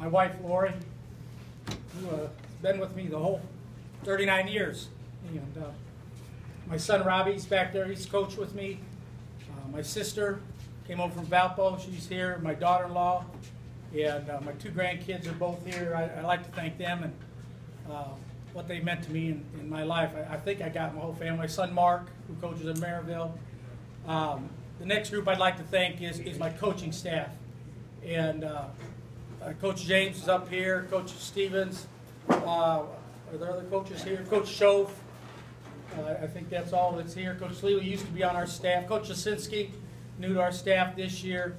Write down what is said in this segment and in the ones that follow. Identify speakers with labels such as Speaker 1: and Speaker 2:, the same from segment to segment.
Speaker 1: my wife, Lori, who has been with me the whole 39 years. And my son, Robbie's back there. He's coached with me. My sister came over from Valpo. She's here. My daughter-in-law. And my two grandkids are both here. I'd like to thank them and what they meant to me in my life. I think I got my whole family. My son, Mark, who coaches in Maryville. The next group I'd like to thank is my coaching staff. And Coach James is up here, Coach Stevens. Are there other coaches here? Coach Shove. I think that's all that's here. Coach Sleely used to be on our staff. Coach Jasinski, new to our staff this year.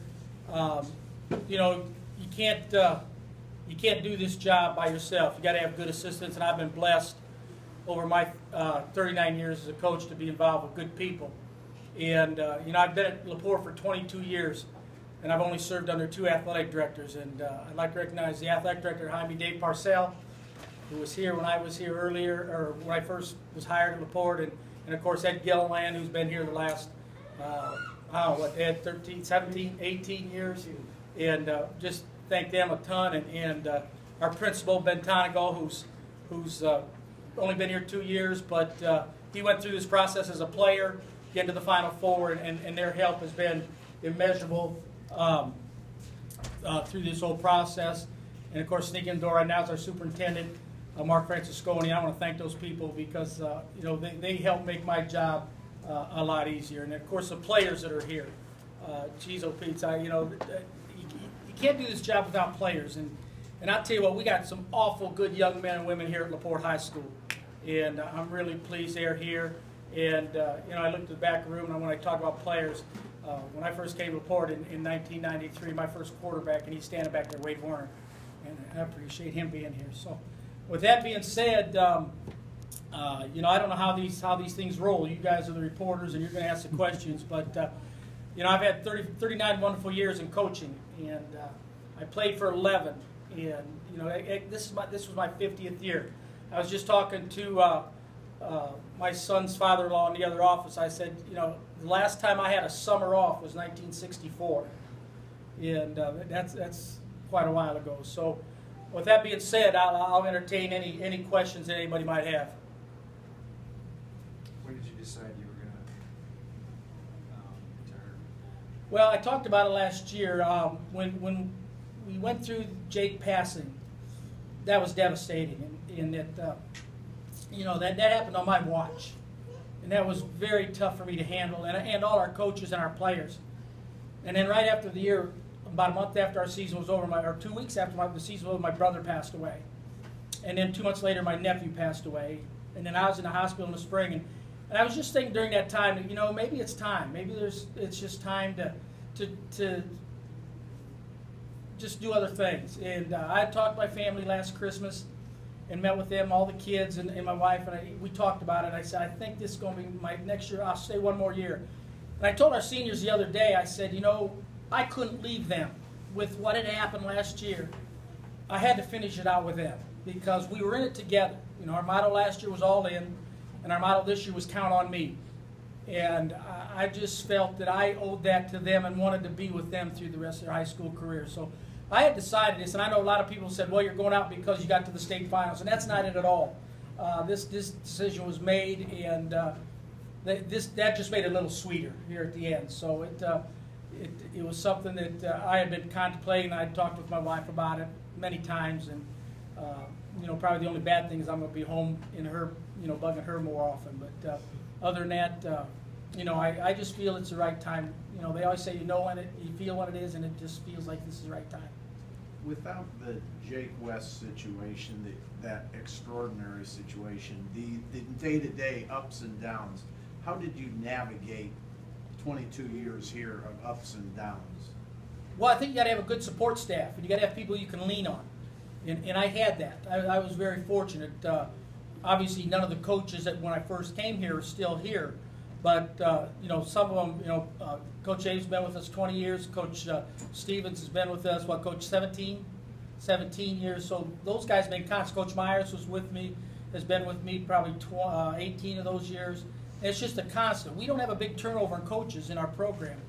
Speaker 1: You know, you can't do this job by yourself. You got to have good assistants, and I've been blessed over my 39 years as a coach to be involved with good people. And you know, I've been at LaPorte for 22 years, and I've only served under 2 athletic directors. And I'd like to recognize the athletic director, Jaime Dave Parcell, who was here when I was here earlier, or when I first was hired at LaPorte, and of course Ed Gilliland, who's been here the last, I don't know, what, Ed, 13, 17, 18 years. And just thank them a ton. And our principal, Ben Tonigo, who's only been here 2 years, but he went through this process as a player, get to the Final Four, and their help has been immeasurable through this whole process. And of course, sneaking in the door right now is our superintendent, Mark Francisconi. I want to thank those people because you know, they help make my job a lot easier. And of course, the players that are here. Geez, oh Pete, you know, you can't do this job without players. And I'll tell you what, we got some awful good young men and women here at LaPorte High School. And I'm really pleased they're here. And you know, I looked at the back room, and when I talk about players, when I first came to LaPorte in 1993, my first quarterback, and he's standing back there, Wade Warner, and I appreciate him being here. So, with that being said, you know, I don't know how these things roll. You guys are the reporters, and you're going to ask the questions. But you know, I've had 39 wonderful years in coaching, and I played for 11. And you know, this was my 50th year. I was just talking to my son's father-in-law in the other office. I said, you know, the last time I had a summer off was 1964, and that's quite a while ago. So, with that being said, I'll entertain any questions that anybody might have.
Speaker 2: When did you decide you were going to retire?
Speaker 1: Well, I talked about it last year when we went through Jake passing. That was devastating, and that. You know, that happened on my watch, and that was very tough for me to handle, and all our coaches and our players. And then right after the year, about a month after our season was over, or 2 weeks after the season was over, my brother passed away. And then 2 months later, my nephew passed away. And then I was in the hospital in the spring, and I was just thinking during that time that, you know, maybe it's time. Maybe it's just time to just do other things. And I talked to my family last Christmas and met with them, all the kids, and my wife, and we talked about it. I said, I think this is going to be my next year. I'll stay one more year. And I told our seniors the other day, I said, you know, I couldn't leave them with what had happened last year. I had to finish it out with them because we were in it together. You know, our motto last year was all in, and our motto this year was count on me. And I just felt that I owed that to them and wanted to be with them through the rest of their high school career. So I had decided this, and I know a lot of people said, well, you're going out because you got to the state finals, and that's not it at all. This decision was made, and that just made it a little sweeter here at the end. So it was something that I had been contemplating. I had talked with my wife about it many times, and you know, probably the only bad thing is I'm going to be home in her, you know, bugging her more often. But other than that, you know, I just feel it's the right time. You know, they always say you know when it, you feel when it is, and it just feels like this is the right time.
Speaker 3: Without the Jake West situation, that extraordinary situation, the day-to-day ups and downs, how did you navigate 22 years here of ups and downs?
Speaker 1: Well, I think you got to have a good support staff, and you got to have people you can lean on, and I had that. I was very fortunate. Obviously, none of the coaches that when I first came here are still here. But, you know, some of them, you know, Coach Abe's been with us 20 years. Coach Stevens has been with us, what, Coach, 17 years. So those guys have been constant. Coach Myers was with me, has been with me probably 18 of those years. And it's just a constant. We don't have a big turnover in coaches in our program.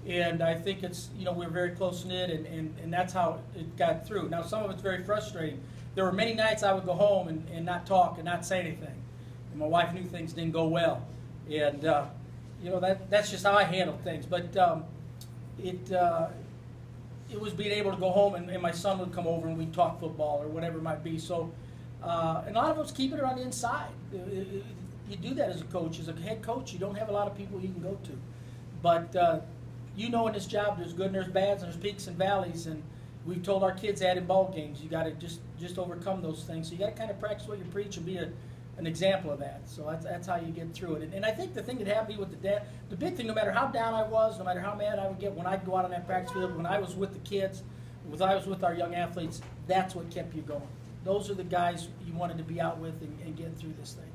Speaker 1: And I think it's, we're very close-knit, and that's how it got through. Now, some of it's very frustrating. There were many nights I would go home and not talk and not say anything. And my wife knew things didn't go well. And, that's just how I handled things. But it was being able to go home, and my son would come over and we'd talk football or whatever it might be. So, and a lot of it was keeping it on the inside. You do that as a coach. As a head coach, you don't have a lot of people you can go to. But in this job, there's good and there's bad, and there's peaks and valleys. And we've told our kids that in ball games. You got to just overcome those things. So you got to kind of practice what you preach and be an example of that. So that's how you get through it. And I think the thing that happened with the big thing, no matter how down I was, no matter how mad I would get when I'd go out on that practice field, when I was with the kids, when I was with our young athletes, that's what kept you going. Those are the guys you wanted to be out with and get through this thing.